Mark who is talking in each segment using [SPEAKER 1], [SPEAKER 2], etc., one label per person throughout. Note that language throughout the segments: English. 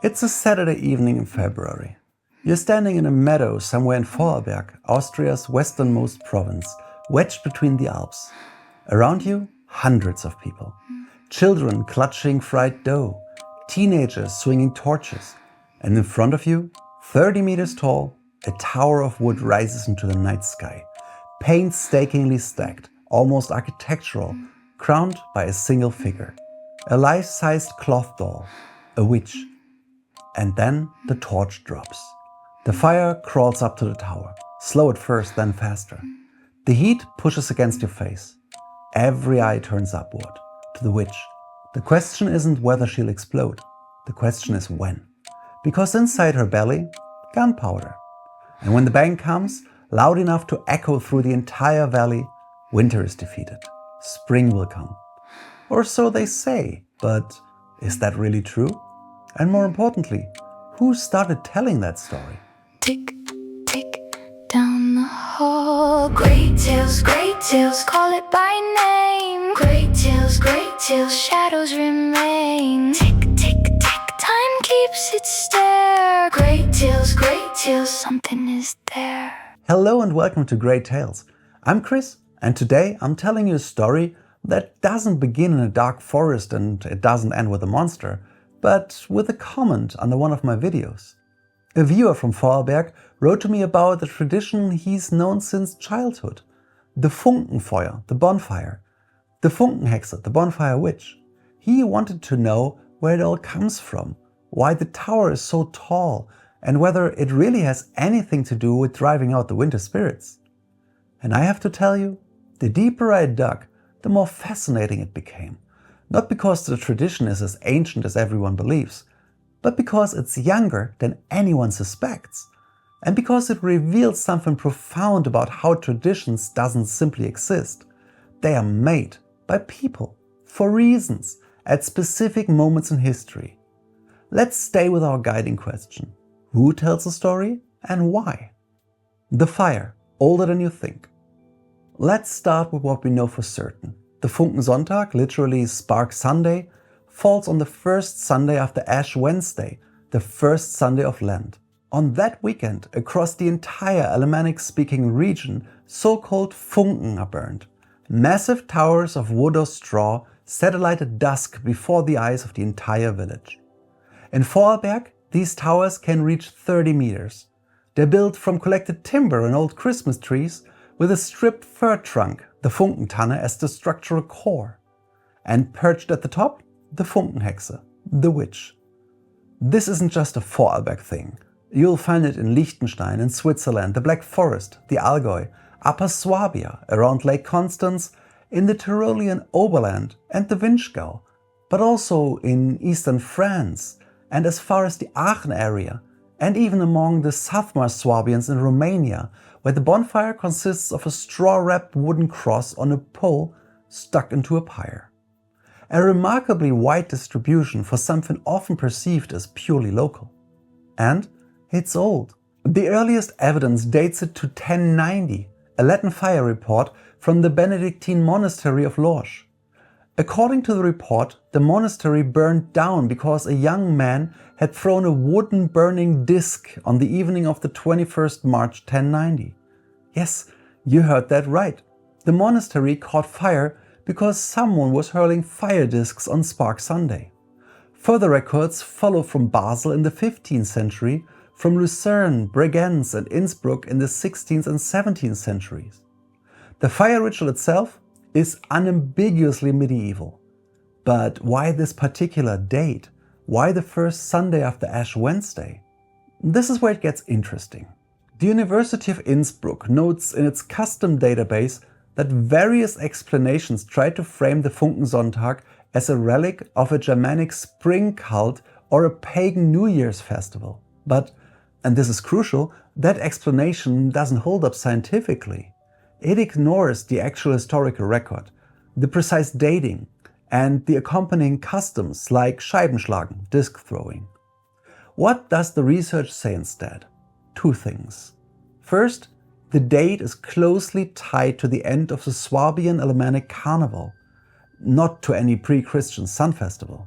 [SPEAKER 1] It's a Saturday evening in February. You're standing in a meadow somewhere in Vorarlberg, Austria's westernmost province, wedged between the Alps. Around you, hundreds of people. Children clutching fried dough, teenagers swinging torches. And in front of you, 30 meters tall, a tower of wood rises into the night sky, painstakingly stacked, almost architectural, crowned by a single figure. A life-sized cloth doll, a witch. And then the torch drops. The fire crawls up to the tower, slow at first, then faster. The heat pushes against your face. Every eye turns upward, to the witch. The question isn't whether she'll explode. The question is when. Because inside her belly, gunpowder. And when the bang comes, loud enough to echo through the entire valley, winter is defeated. Spring will come. Or so they say, but is that really true? And more importantly, who started telling that story?
[SPEAKER 2] Tick, tick, down the hall. Great tales, call it by name. Great tales, shadows remain. Tick, tick, tick, time keeps its stare. Great tales, something is there.
[SPEAKER 1] Hello and welcome to Great Tales. I'm Chris, and today I'm telling you a story that doesn't begin in a dark forest and it doesn't end with a monster, but with a comment under one of my videos. A viewer from Vorarlberg wrote to me about a tradition he's known since childhood. The Funken, the bonfire. The Funkenhexe, the bonfire witch. He wanted to know where it all comes from, why the tower is so tall, and whether it really has anything to do with driving out the winter spirits. And I have to tell you, the deeper I dug, the more fascinating it became. Not because the tradition is as ancient as everyone believes, but because it's younger than anyone suspects. And because it reveals something profound about how traditions doesn't simply exist. They are made by people, for reasons, at specific moments in history. Let's stay with our guiding question. Who tells the story and why? The fire, older than you think. Let's start with what we know for certain. The Funkensonntag, literally Spark Sunday, falls on the first Sunday after Ash Wednesday, the first Sunday of Lent. On that weekend, across the entire Alemannic-speaking region, so-called Funken are burned. Massive towers of wood or straw set alight at dusk before the eyes of the entire village. In Vorarlberg, these towers can reach 30 meters. They're built from collected timber and old Christmas trees, with a stripped fir trunk, the Funkentanne, as the structural core. And perched at the top, the Funkenhexe, the witch. This isn't just a Vorarlberg thing. You'll find it in Liechtenstein, in Switzerland, the Black Forest, the Allgäu, Upper Swabia, around Lake Constance, in the Tyrolean Oberland and the Vinschgau, but also in eastern France and as far as the Aachen area, and even among the Southmar Swabians in Romania, where the bonfire consists of a straw-wrapped wooden cross on a pole stuck into a pyre. A remarkably wide distribution for something often perceived as purely local. And it's old. The earliest evidence dates it to 1090, a Latin fire report from the Benedictine monastery of Lorsch. According to the report, the monastery burned down because a young man had thrown a wooden burning disc on the evening of the 21st March 1090. Yes, you heard that right. The monastery caught fire because someone was hurling fire discs on Spark Sunday. Further records follow from Basel in the 15th century, from Lucerne, Bregenz and Innsbruck in the 16th and 17th centuries. The fire ritual itself is unambiguously medieval. But why this particular date? Why the first Sunday after Ash Wednesday? This is where it gets interesting. The University of Innsbruck notes in its custom database that various explanations try to frame the Funkensonntag as a relic of a Germanic spring cult or a pagan New Year's festival. But, and this is crucial, that explanation doesn't hold up scientifically. It ignores the actual historical record, the precise dating, and the accompanying customs like Scheibenschlagen, disc throwing. What does the research say instead? Two things. First, the date is closely tied to the end of the Swabian Alemannic Carnival, not to any pre-Christian sun festival.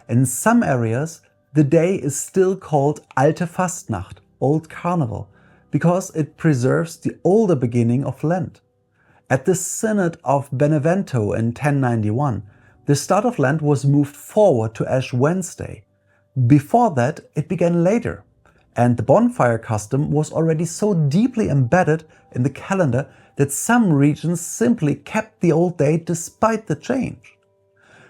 [SPEAKER 1] In some areas, the day is still called Alte Fastnacht, Old Carnival, because it preserves the older beginning of Lent. At the Synod of Benevento in 1091, the start of Lent was moved forward to Ash Wednesday. Before that, it began later, and the bonfire custom was already so deeply embedded in the calendar that some regions simply kept the old date despite the change.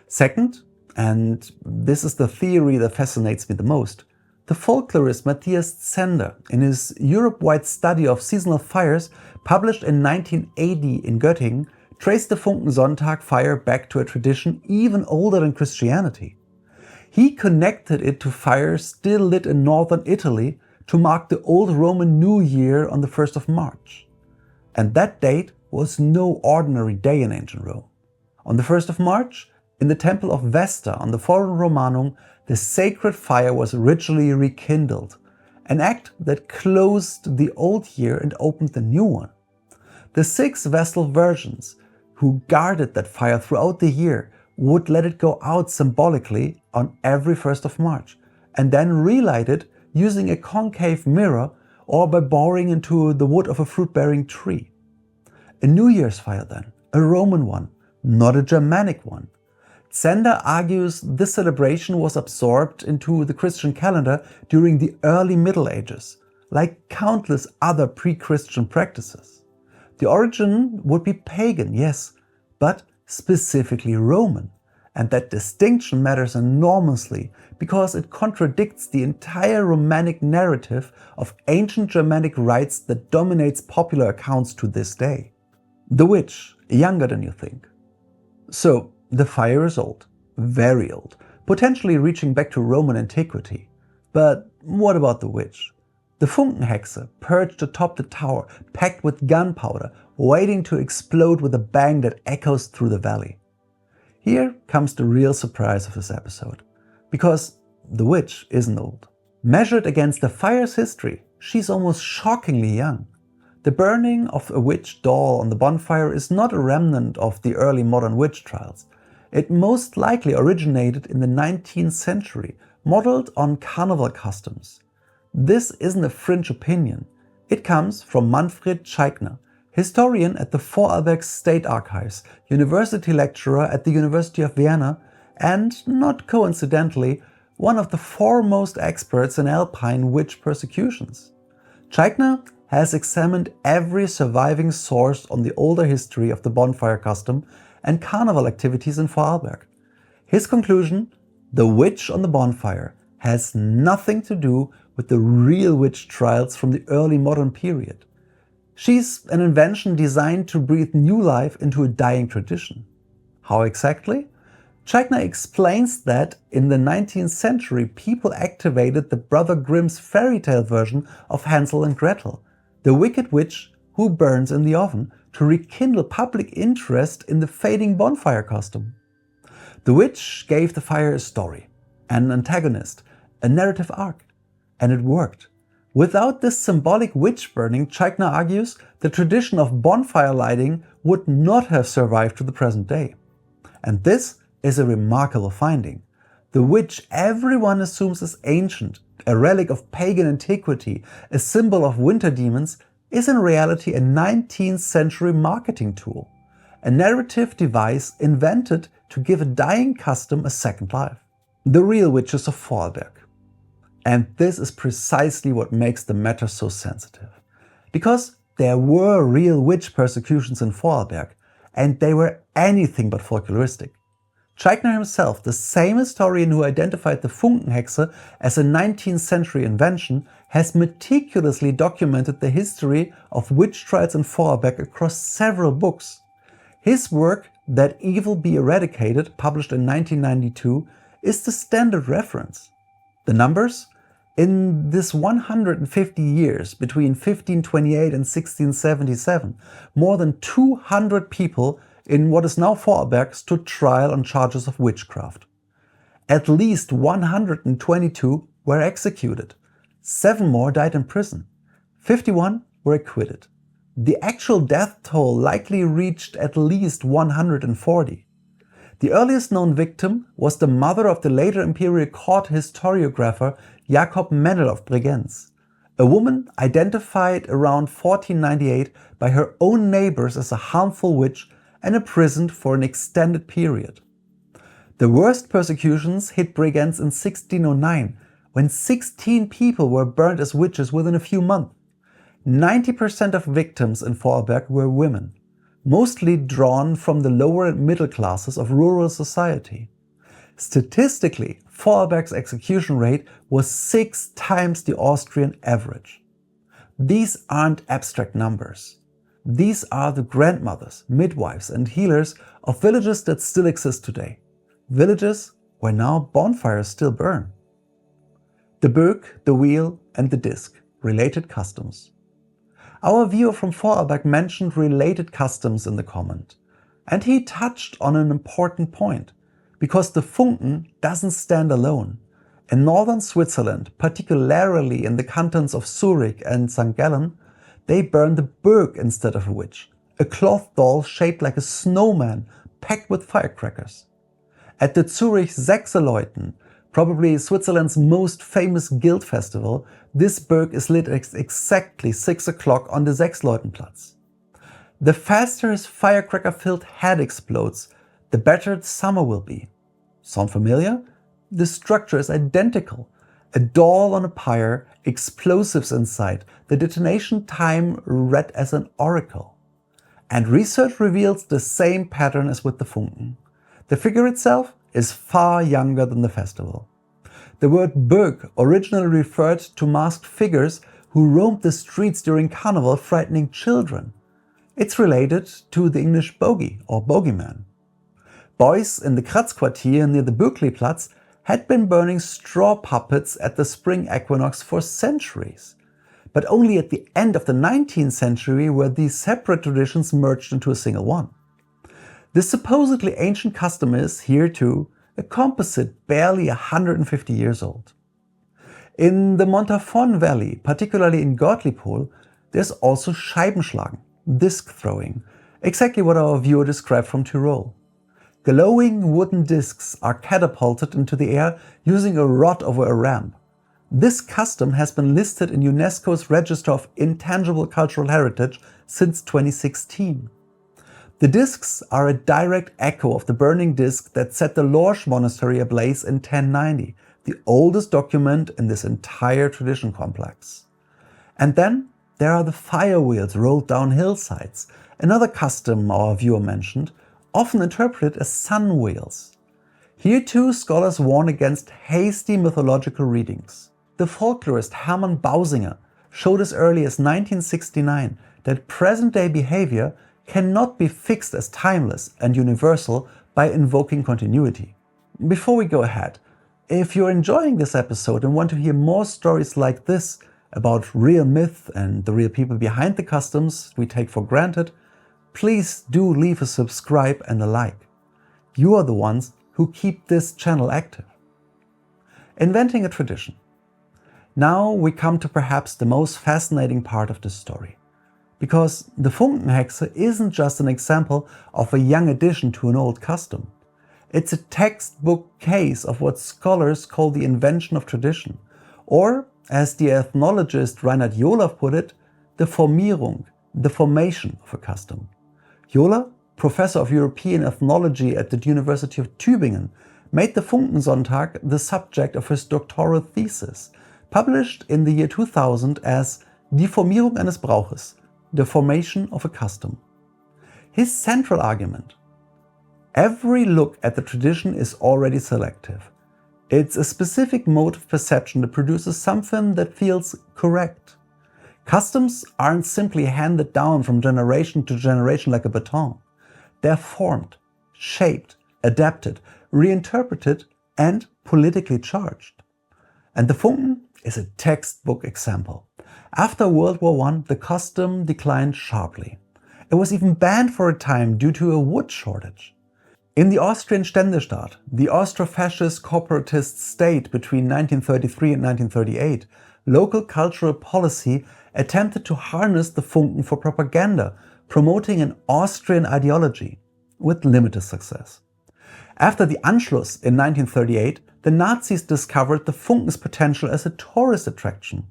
[SPEAKER 1] Second, and this is the theory that fascinates me the most, the folklorist Matthias Zender, in his Europe-wide study of seasonal fires published in 1980 in Göttingen, traced the Funken Sonntag fire back to a tradition even older than Christianity. He connected it to fires still lit in northern Italy to mark the old Roman New Year on the 1st of March. And that date was no ordinary day in ancient Rome. On the 1st of March, in the temple of Vesta on the Forum Romanum, the sacred fire was ritually rekindled, an act that closed the old year and opened the new one. The 6 Vestal Virgins, who guarded that fire throughout the year, would let it go out symbolically on every 1st of March, and then relight it using a concave mirror or by boring into the wood of a fruit-bearing tree. A New Year's fire then, a Roman one, not a Germanic one. Zender argues this celebration was absorbed into the Christian calendar during the early Middle Ages, like countless other pre-Christian practices. The origin would be pagan, yes, but specifically Roman, and that distinction matters enormously because it contradicts the entire Romanic narrative of ancient Germanic rites that dominates popular accounts to this day. The witch, younger than you think. So, the fire is old, very old, potentially reaching back to Roman antiquity. But what about the witch? The Funkenhexe, perched atop the tower, packed with gunpowder, waiting to explode with a bang that echoes through the valley. Here comes the real surprise of this episode. Because the witch isn't old. Measured against the fire's history, she's almost shockingly young. The burning of a witch doll on the bonfire is not a remnant of the early modern witch trials. It most likely originated in the 19th century, modeled on carnival customs. This isn't a fringe opinion. It comes from Manfred Tscheigner, historian at the Vorarlberg State Archives, university lecturer at the University of Vienna, and, not coincidentally, one of the foremost experts in Alpine witch persecutions. Tscheigner has examined every surviving source on the older history of the bonfire custom and carnival activities in Vorarlberg. His conclusion: the witch on the bonfire has nothing to do with the real witch trials from the early modern period. She's an invention designed to breathe new life into a dying tradition. How exactly? Tscheigner explains that in the 19th century people activated the Brothers Grimm's fairy tale version of Hansel and Gretel, the wicked witch who burns in the oven, to rekindle public interest in the fading bonfire custom. The witch gave the fire a story, an antagonist, a narrative arc, and it worked. Without this symbolic witch burning, Tscheigner argues, the tradition of bonfire lighting would not have survived to the present day. And this is a remarkable finding. The witch everyone assumes is ancient, a relic of pagan antiquity, a symbol of winter demons, is in reality a 19th century marketing tool, a narrative device invented to give a dying custom a second life. The real witches of Vorarlberg. And this is precisely what makes the matter so sensitive. Because there were real witch persecutions in Vorarlberg, and they were anything but folkloristic. Tscheigner himself, the same historian who identified the Funkenhexe as a 19th century invention, has meticulously documented the history of witch trials in Vorarlberg across several books. His work, That Evil Be Eradicated, published in 1992, is the standard reference. The numbers? In this 150 years between 1528 and 1677, more than 200 people in what is now Vorarlberg stood trial on charges of witchcraft. At least 122 were executed. 7 more died in prison. 51 were acquitted. The actual death toll likely reached at least 140. The earliest known victim was the mother of the later imperial court historiographer Jakob Mendel of Bregenz, a woman identified around 1498 by her own neighbors as a harmful witch and imprisoned for an extended period. The worst persecutions hit Bregenz in 1609, when 16 people were burned as witches within a few months. 90% of victims in Vorarlberg were women, mostly drawn from the lower and middle classes of rural society. Statistically, Vorarlberg's execution rate was 6 times the Austrian average. These aren't abstract numbers. These are the grandmothers, midwives and healers of villages that still exist today. Villages where now bonfires still burn. The Böck, the wheel and the disc, related customs. Our viewer from Vorarlberg mentioned related customs in the comment, and he touched on an important point, because the Funken doesn't stand alone. In northern Switzerland, particularly in the cantons of Zurich and St. Gallen, they burn the Böck instead of a witch, a cloth doll shaped like a snowman packed with firecrackers. At the Zurich Sechseleuten, probably Switzerland's most famous guild festival, this Böck is lit at exactly 6 o'clock on the Sechsleutenplatz. The faster his firecracker-filled head explodes, the better the summer will be. Sound familiar? The structure is identical. A doll on a pyre, explosives inside, the detonation time read as an oracle. And research reveals the same pattern as with the Funken. The figure itself is far younger than the festival. The word Böck originally referred to masked figures who roamed the streets during carnival frightening children. It's related to the English bogey or bogeyman. Boys in the Kratzquartier near the Böckli-Platz had been burning straw puppets at the spring equinox for centuries. But only at the end of the 19th century were these separate traditions merged into a single one. This supposedly ancient custom is, here too, a composite barely 150 years old. In the Montafon Valley, particularly in Gottliebhol, there's also Scheibenschlagen, disc throwing, exactly what our viewer described from Tyrol. Glowing wooden discs are catapulted into the air using a rod over a ramp. This custom has been listed in UNESCO's Register of Intangible Cultural Heritage since 2016. The discs are a direct echo of the burning disc that set the Lorsch monastery ablaze in 1090, the oldest document in this entire tradition complex. And then there are the fire wheels rolled down hillsides, another custom our viewer mentioned, often interpreted as sun wheels. Here too scholars warn against hasty mythological readings. The folklorist Hermann Bausinger showed as early as 1969 that present-day behavior cannot be fixed as timeless and universal by invoking continuity. Before we go ahead, if you're enjoying this episode and want to hear more stories like this about real myth and the real people behind the customs we take for granted, please do leave a subscribe and a like. You are the ones who keep this channel active. Inventing a tradition. Now we come to perhaps the most fascinating part of this story. Because the Funkenhexe isn't just an example of a young addition to an old custom. It's a textbook case of what scholars call the invention of tradition, or, as the ethnologist Reinhard Jola put it, the Formierung, the formation of a custom. Jola, professor of European ethnology at the University of Tübingen, made the Funkensonntag the subject of his doctoral thesis, published in the year 2000 as Die Formierung eines Brauches, the formation of a custom. His central argument: every look at the tradition is already selective. It's a specific mode of perception that produces something that feels correct. Customs aren't simply handed down from generation to generation like a baton. They're formed, shaped, adapted, reinterpreted, and politically charged. And the Funken is a textbook example. After World War I, the custom declined sharply. It was even banned for a time due to a wood shortage. In the Austrian Ständestaat, the Austro-fascist corporatist state between 1933 and 1938, local cultural policy attempted to harness the Funken for propaganda, promoting an Austrian ideology, with limited success. After the Anschluss in 1938, the Nazis discovered the Funken's potential as a tourist attraction.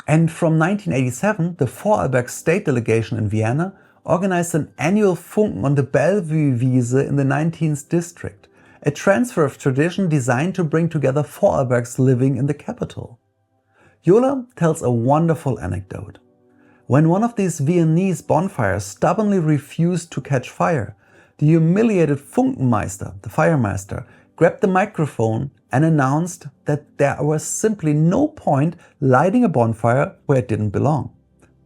[SPEAKER 1] And from 1987, the Vorarlberg state delegation in Vienna organized an annual Funken on the Bellevue Wiese in the 19th district, a transfer of tradition designed to bring together Vorarlbergs living in the capital. Jola tells a wonderful anecdote. When one of these Viennese bonfires stubbornly refused to catch fire, the humiliated Funkenmeister, the firemaster, grabbed the microphone and announced that there was simply no point lighting a bonfire where it didn't belong.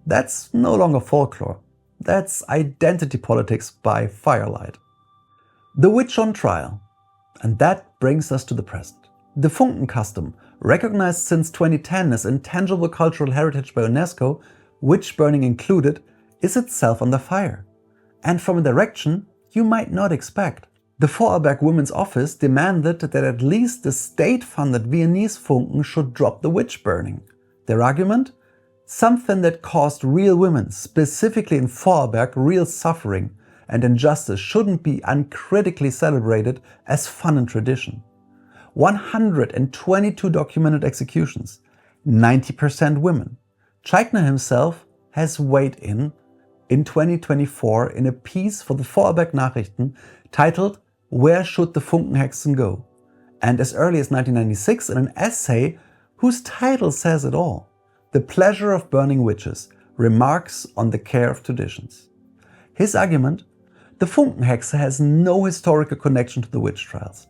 [SPEAKER 1] That's no longer folklore. That's identity politics by firelight. The witch on trial. And that brings us to the present. The Funken custom, recognized since 2010 as intangible cultural heritage by UNESCO, witch burning included, is itself under fire. And from a direction you might not expect. The Vorarlberg Women's Office demanded that at least the state-funded Viennese Funken should drop the witch burning. Their argument? Something that caused real women, specifically in Vorarlberg, real suffering and injustice shouldn't be uncritically celebrated as fun and tradition. 122 documented executions, 90% women. Tscheichner himself has weighed in 2024 in a piece for the Vorarlberg Nachrichten titled "Where Should the Funkenhexen Go?" and as early as 1996 in an essay whose title says it all, "The Pleasure of Burning Witches, Remarks on the Care of Traditions." His argument? The Funkenhexe has no historical connection to the witch trials,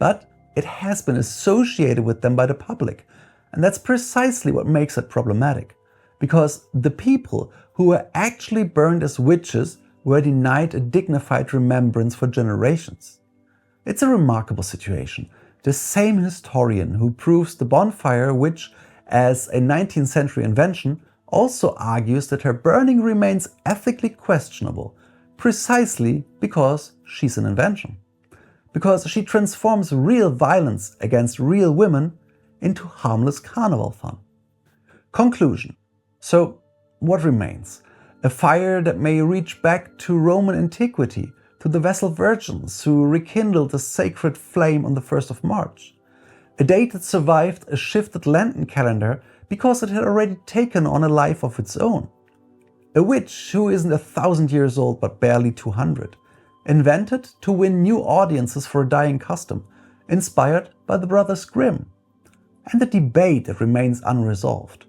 [SPEAKER 1] but it has been associated with them by the public, and that's precisely what makes it problematic, because the people who were actually burned as witches were denied a dignified remembrance for generations. It's a remarkable situation. The same historian who proves the bonfire witch as a 19th century invention also argues that her burning remains ethically questionable, precisely because she's an invention. Because she transforms real violence against real women into harmless carnival fun. Conclusion. So, what remains? A fire that may reach back to Roman antiquity, to the Vestal Virgins who rekindled the sacred flame on the 1st of March. A date that survived a shifted Lenten calendar because it had already taken on a life of its own. A witch who isn't 1,000 years old but barely 200. Invented to win new audiences for a dying custom, inspired by the Brothers Grimm. And the debate that remains unresolved.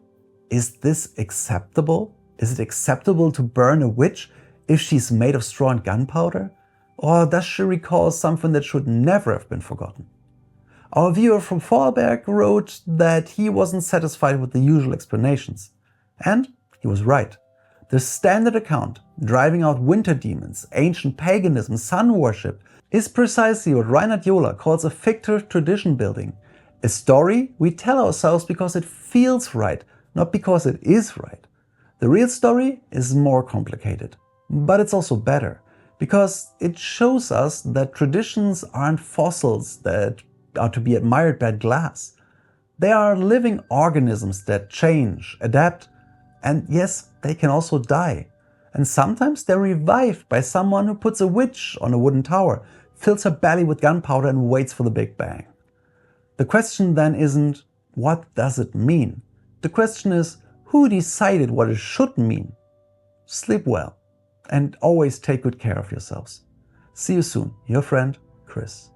[SPEAKER 1] Is this acceptable? Is it acceptable to burn a witch if she's made of straw and gunpowder? Or does she recall something that should never have been forgotten? Our viewer from Vorarlberg wrote that he wasn't satisfied with the usual explanations. And he was right. The standard account, driving out winter demons, ancient paganism, sun worship, is precisely what Reinhard Jola calls a fictive tradition building. A story we tell ourselves because it feels right, not because it is right. The real story is more complicated, but it's also better, because it shows us that traditions aren't fossils that are to be admired by glass. They are living organisms that change, adapt, and yes, they can also die. And sometimes they're revived by someone who puts a witch on a wooden tower, fills her belly with gunpowder and waits for the Big Bang. The question then isn't, what does it mean? The question is, who decided what it should mean? Sleep well, and always take good care of yourselves. See you soon, your friend, Chris.